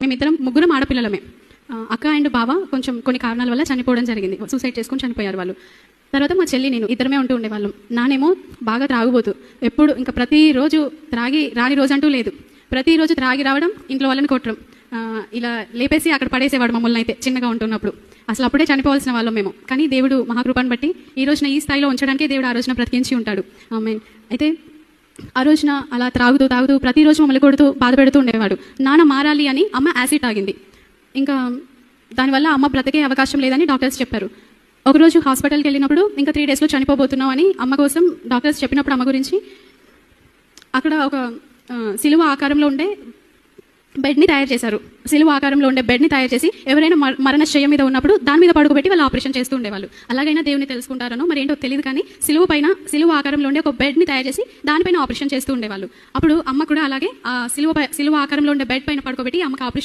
మేమిద్దరం ముగ్గురం ఆడపిల్లలమే. అక్క అండ్ బావ కొంచెం కొన్ని కారణాల వల్ల చనిపోవడం జరిగింది. సూసైడ్ చేసుకొని చనిపోయారు వాళ్ళు. తర్వాత మా చెల్లి నేను ఇద్దరమే ఉంటూ ఉండేవాళ్ళం. నానేమో బాగా త్రాగుబోతు. ఎప్పుడు ఇంకా ప్రతిరోజు త్రాగి రాని రోజు అంటూ లేదు. ప్రతిరోజు త్రాగి రావడం, ఇంట్లో వాళ్ళని కొట్టడం, ఇలా లేపేసి అక్కడ పడేసేవాడు మమ్మల్ని అయితే చిన్నగా ఉంటున్నప్పుడు. అసలు అప్పుడే చనిపోవాల్సిన వాళ్ళం మేము. కానీ దేవుడు మహాకృపను బట్టి ఈ రోజున ఈ స్థాయిలో ఉంచడానికి దేవుడు ఆ రోజున బ్రతికించి ఉంటాడు. ఆమేన్. అయితే ఆ రోజున అలా తాగుతూ ప్రతిరోజు మమ్మల్ని కొడుతూ బాధ పెడుతూ ఉండేవాడు. నాన్న మారాలి అని అమ్మ యాసిడ్ తాగింది. ఇంకా దానివల్ల అమ్మ బ్రతికే అవకాశం లేదని డాక్టర్స్ చెప్పారు. ఒకరోజు హాస్పిటల్కి వెళ్ళినప్పుడు ఇంకా 3 డేస్లో చనిపోబోతున్నాం అని అమ్మ కోసం డాక్టర్స్ చెప్పినప్పుడు అమ్మ గురించి అక్కడ ఒక సిలువ ఆకారంలో ఉండే బెడ్ని తయారు చేశారు. సిలువ ఆకారంలో ఉండే బెడ్ని తయారు చేసి ఎవరైనా మరణశయ్య మీద ఉన్నప్పుడు దాని మీద పడుకోబెట్టి వాళ్ళు ఆపరేషన్ చేస్తూ ఉండేవాళ్ళు. అలాగైనా దేవుని తెలుసుకుంటారనో మరి ఏంటో తెలియదు, కానీ సిలువ ఆకారంలో ఉండే ఒక బెడ్ని తయారు చేసి దానిపైన ఆపరేషన్ చేస్తూ ఉండేవాళ్ళు. అప్పుడు అమ్మ కూడా అలాగే ఆ సిలువ ఆకారంలో ఉండే బెడ్ పైన పడుకోబెట్టి అమ్మకి ఆపరేషన్